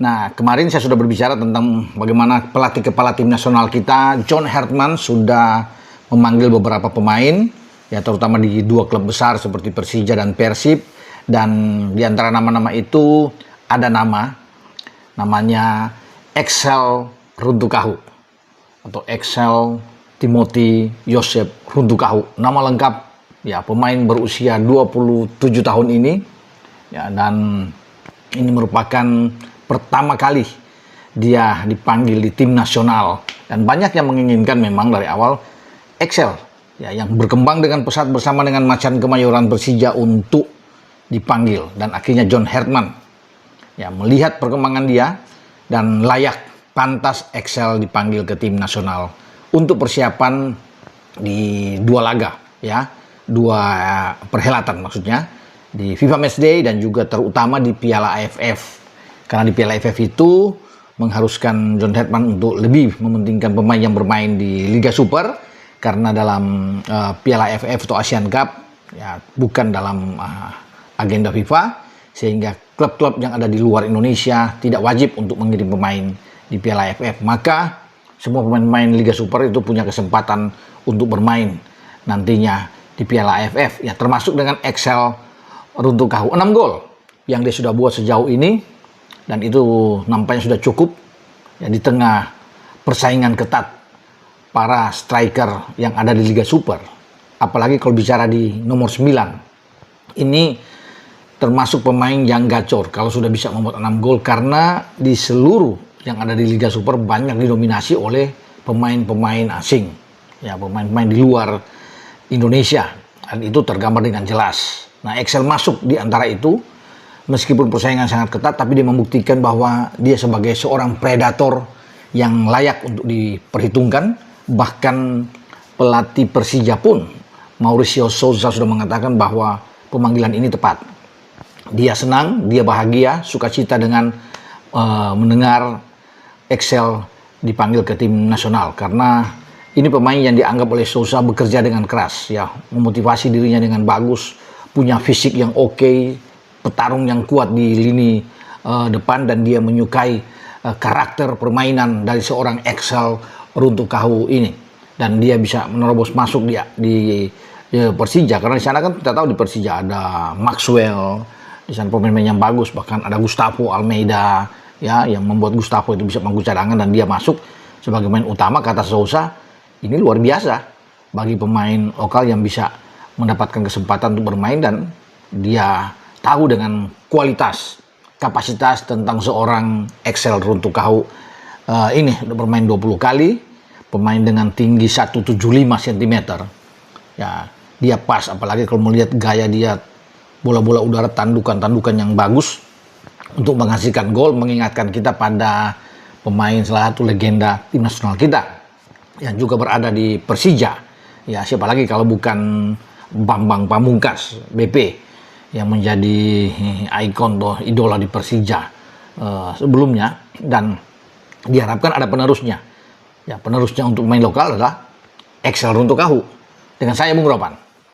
Nah, kemarin saya sudah berbicara tentang bagaimana pelatih kepala tim nasional kita, John Hartman, sudah memanggil beberapa pemain, ya terutama di dua klub besar seperti Persija dan Persib. Dan di antara nama-nama itu ada namanya Excel Runtukahu atau Excel Timothy Joseph Runtukahu. Nama lengkap, ya pemain berusia 27 tahun ini, ya, dan ini merupakan pertama kali dia dipanggil di tim nasional, dan banyak yang menginginkan memang dari awal Excel, ya, yang berkembang dengan pesat bersama dengan Macan Kemayoran Persija untuk dipanggil, dan akhirnya John Hartman, ya, melihat perkembangan dia dan layak, pantas Excel dipanggil ke tim nasional untuk persiapan di dua laga, ya, dua perhelatan maksudnya, di FIFA Matchday dan juga terutama di Piala AFF. Karena di Piala AFF itu mengharuskan John Hartman untuk lebih mementingkan pemain yang bermain di Liga Super, karena dalam Piala AFF atau Asian Cup, ya, bukan dalam agenda FIFA, sehingga klub-klub yang ada di luar Indonesia tidak wajib untuk mengirim pemain di Piala AFF. Maka semua pemain-pemain Liga Super itu punya kesempatan untuk bermain nantinya di Piala AFF, ya, termasuk dengan Excel Runtukahu. 6 gol yang dia sudah buat sejauh ini, dan itu nampaknya sudah cukup, ya, di tengah persaingan ketat para striker yang ada di Liga Super. Apalagi kalau bicara di nomor 9, ini termasuk pemain yang gacor kalau sudah bisa membuat 6 gol, karena di seluruh yang ada di Liga Super banyak didominasi oleh pemain-pemain asing, ya, pemain-pemain di luar Indonesia, dan itu tergambar dengan jelas. Nah, Excel masuk di antara itu. Meskipun persaingan sangat ketat, tapi dia membuktikan bahwa dia sebagai seorang predator yang layak untuk diperhitungkan. Bahkan pelatih Persija pun, Mauricio Souza, sudah mengatakan bahwa pemanggilan ini tepat. Dia senang, dia bahagia, sukacita dengan mendengar Excel dipanggil ke tim nasional, karena ini pemain yang dianggap oleh Souza bekerja dengan keras, ya, memotivasi dirinya dengan bagus, punya fisik yang oke, petarung yang kuat di lini depan, dan dia menyukai karakter permainan dari seorang Excel Runtukahu ini, dan dia bisa menerobos masuk di Persija, karena di sana kan kita tahu di Persija ada Maxwell, di sana pemain-pemain yang bagus, bahkan ada Gustavo Almeida, ya, yang membuat Gustavo itu bisa mangku cadangan dan dia masuk sebagai pemain utama. Kata Souza, ini luar biasa bagi pemain lokal yang bisa mendapatkan kesempatan untuk bermain, dan dia tahu dengan kualitas, kapasitas tentang seorang Excel Runtukahu ini. Udah bermain 20 kali, pemain dengan tinggi 175 cm. Ya, dia pas, apalagi kalau melihat gaya dia, bola-bola udara, tandukan-tandukan yang bagus untuk menghasilkan gol, mengingatkan kita pada pemain salah satu legenda tim nasional kita yang juga berada di Persija. Ya, siapa lagi kalau bukan Bambang Pamungkas, BP, yang menjadi ikon atau idola di Persija sebelumnya, dan diharapkan ada penerusnya. Ya, penerusnya untuk pemain lokal adalah Excel Runtukahu. Dengan saya, Bung Ropan.